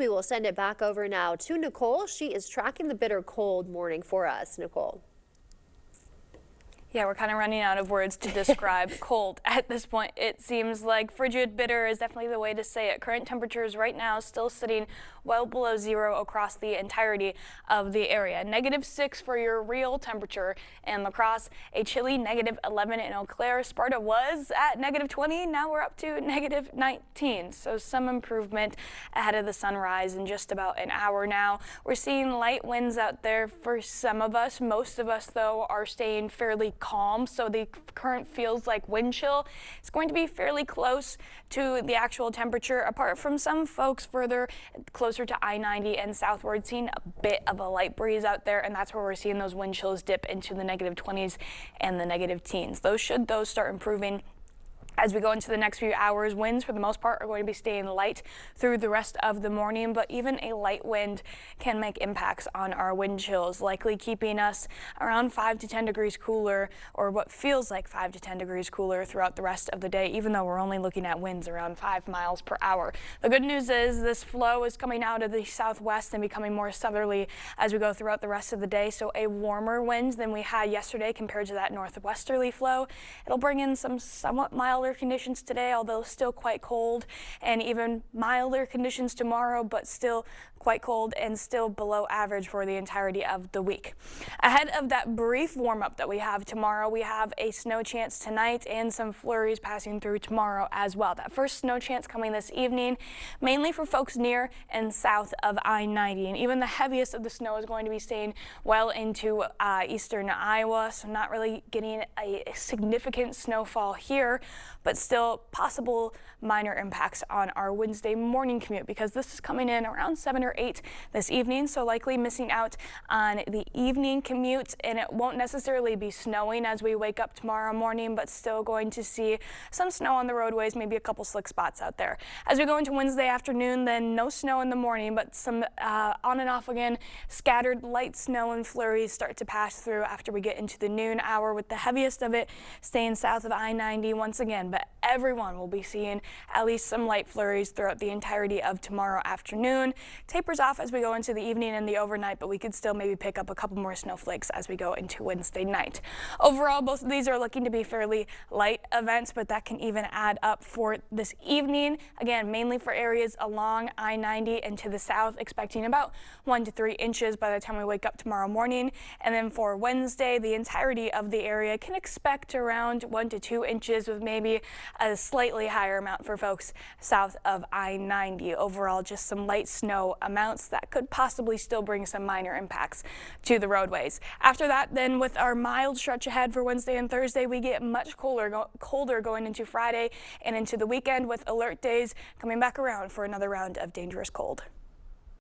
We will send it back over now to Nicole. She is tracking the bitter cold morning for us. Nicole. Yeah, we're kind of running out of words to describe cold at this point. It seems like frigid bitter is definitely the way to say it. Current temperatures right now still sitting well below zero across the entirety of the area. -6 for your real temperature in La Crosse, a chilly -11 in Eau Claire. Sparta was at -20. Now we're up to -19. So some improvement ahead of the sunrise in just about an hour now. We're seeing light winds out there for some of us. Most of us, though, are staying fairly calm, so the current feels like wind chill. It's going to be fairly close to the actual temperature, apart from some folks further closer to I-90 and southward seeing a bit of a light breeze out there, and that's where we're seeing those wind chills dip into the -20s and the -teens. Those start improving as we go into the next few hours. Winds, for the most part, are going to be staying light through the rest of the morning, but even a light wind can make impacts on our wind chills, likely keeping us around 5 to 10 degrees cooler, or what feels like 5 to 10 degrees cooler throughout the rest of the day, even though we're only looking at winds around 5 miles per hour. The good news is this flow is coming out of the southwest and becoming more southerly as we go throughout the rest of the day, so a warmer wind than we had yesterday compared to that northwesterly flow. It'll bring in some somewhat milder conditions today, although still quite cold, and even milder conditions tomorrow, but still quite cold and still below average for the entirety of the week. Ahead of that brief warm-up that we have tomorrow, we have a snow chance tonight and some flurries passing through tomorrow as well. That first snow chance coming this evening, mainly for folks near and south of I-90, and even the heaviest of the snow is going to be staying well into eastern Iowa, so not really getting a significant snowfall here, but still possible minor impacts on our Wednesday morning commute, because this is coming in around 7 or 8 this evening, so likely missing out on the evening commute, and it won't necessarily be snowing as we wake up tomorrow morning, but still going to see some snow on the roadways, maybe a couple slick spots out there. As we go into Wednesday afternoon, then no snow in the morning, but some on and off again, scattered light snow and flurries start to pass through after we get into the noon hour, with the heaviest of it staying south of I-90 once again, but everyone will be seeing at least some light flurries throughout the entirety of tomorrow afternoon. Tapers off as we go into the evening and the overnight, but we could still maybe pick up a couple more snowflakes as we go into Wednesday night. Overall, both of these are looking to be fairly light events, but that can even add up for this evening. Again, mainly for areas along I-90 and to the south, expecting about 1 to 3 inches by the time we wake up tomorrow morning. And then for Wednesday, the entirety of the area can expect around 1 to 2 inches, with maybe a slightly higher amount for folks south of I-90. Overall, just some light snow amounts that could possibly still bring some minor impacts to the roadways. After that, then, with our mild stretch ahead for Wednesday and Thursday, we get much colder going into Friday and into the weekend, with alert days coming back around for another round of dangerous cold.